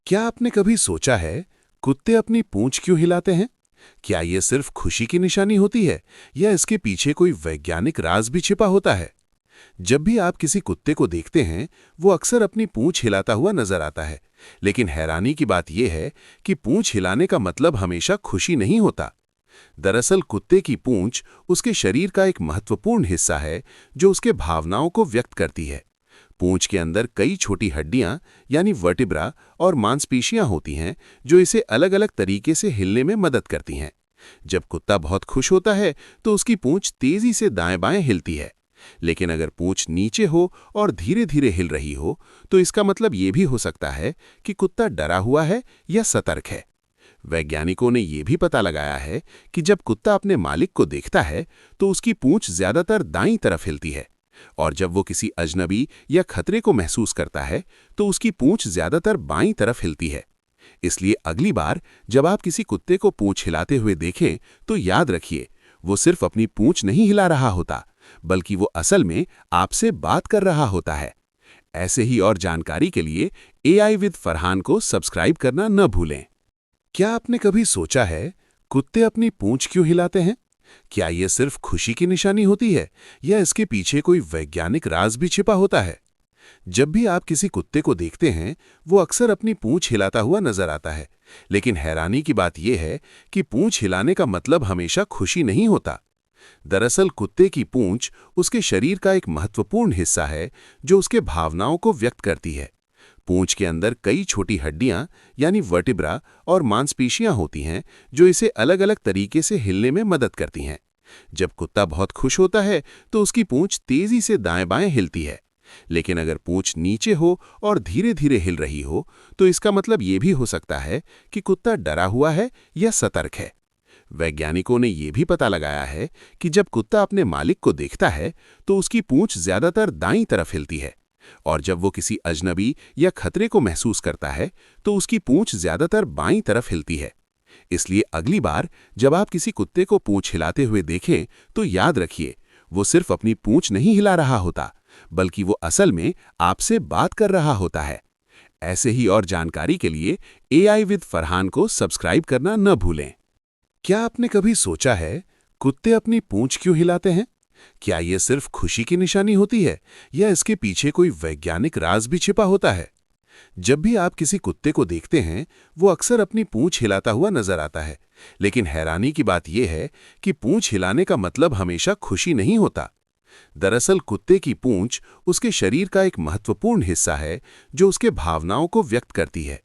क्या आपने कभी सोचा है कुत्ते अपनी पूंछ क्यों हिलाते हैं? क्या ये सिर्फ खुशी की निशानी होती है या इसके पीछे कोई वैज्ञानिक राज भी छिपा होता है? जब भी आप किसी कुत्ते को देखते हैं, वो अक्सर अपनी पूंछ हिलाता हुआ नजर आता है। लेकिन हैरानी की बात यह है कि पूंछ हिलाने का मतलब हमेशा खुशी नहीं होता। दरअसल कुत्ते की पूंछ उसके शरीर का एक महत्वपूर्ण हिस्सा है जो उसके भावनाओं को व्यक्त करती है। पूंछ के अंदर कई छोटी हड्डियां यानी वर्टिब्रा और मांसपेशियां होती हैं जो इसे अलग-अलग तरीके से हिलने में मदद करती हैं। जब कुत्ता बहुत खुश होता है तो उसकी पूंछ तेजी से दाएं-बाएं हिलती है। लेकिन अगर पूंछ नीचे हो और धीरे-धीरे हिल रही हो तो इसका मतलब ये भी हो सकता है कि कुत्ता डरा हुआ है या सतर्क है। वैज्ञानिकों ने यह भी पता लगाया है कि जब कुत्ता अपने मालिक को देखता है तो उसकी पूंछ ज्यादातर दाईं तरफ हिलती है, और जब वो किसी अजनबी या खतरे को महसूस करता है तो उसकी पूंछ ज्यादातर बाईं तरफ हिलती है। इसलिए अगली बार जब आप किसी कुत्ते को पूंछ हिलाते हुए देखें तो याद रखिए, वो सिर्फ अपनी पूंछ नहीं हिला रहा होता, बल्कि वो असल में आपसे बात कर रहा होता है। ऐसे ही और जानकारी के लिए एआई विद फरहान को सब्सक्राइब करना न भूलें। क्या आपने कभी सोचा है कुत्ते अपनी पूंछ क्यों हिलाते हैं? क्या यह सिर्फ खुशी की निशानी होती है या इसके पीछे कोई वैज्ञानिक राज भी छिपा होता है? जब भी आप किसी कुत्ते को देखते हैं, वो अक्सर अपनी पूंछ हिलाता हुआ नजर आता है। लेकिन हैरानी की बात यह है कि पूंछ हिलाने का मतलब हमेशा खुशी नहीं होता। दरअसल कुत्ते की पूंछ उसके शरीर का एक महत्वपूर्ण हिस्सा है जो उसके भावनाओं को व्यक्त करती है। पूंछ के अंदर कई छोटी हड्डियां यानी वर्टिब्रा और मांसपेशियां होती हैं जो इसे अलग-अलग तरीके से हिलने में मदद करती हैं। जब कुत्ता बहुत खुश होता है तो उसकी पूंछ तेजी से दाएं-बाएं हिलती है। लेकिन अगर पूंछ नीचे हो और धीरे-धीरे हिल रही हो तो इसका मतलब ये भी हो सकता है कि कुत्ता डरा हुआ है या सतर्क है। वैज्ञानिकों ने यह भी पता लगाया है कि जब कुत्ता अपने मालिक को देखता है तो उसकी पूंछ ज्यादातर दाईं तरफ हिलती है, और जब वो किसी अजनबी या खतरे को महसूस करता है तो उसकी पूंछ ज्यादातर बाईं तरफ हिलती है। इसलिए अगली बार जब आप किसी कुत्ते को पूंछ हिलाते हुए देखें तो याद रखिए, वो सिर्फ अपनी पूंछ नहीं हिला रहा होता, बल्कि वो असल में आपसे बात कर रहा होता है। ऐसे ही और जानकारी के लिए एआई विद फरहान को सब्सक्राइब करना न भूलें। क्या आपने कभी सोचा है कुत्ते अपनी पूंछ क्यों हिलाते हैं? क्या यह सिर्फ खुशी की निशानी होती है या इसके पीछे कोई वैज्ञानिक राज भी छिपा होता है? जब भी आप किसी कुत्ते को देखते हैं, वो अक्सर अपनी पूंछ हिलाता हुआ नजर आता है। लेकिन हैरानी की बात यह है कि पूंछ हिलाने का मतलब हमेशा खुशी नहीं होता। दरअसल कुत्ते की पूंछ उसके शरीर का एक महत्वपूर्ण हिस्सा है जो उसके भावनाओं को व्यक्त करती है।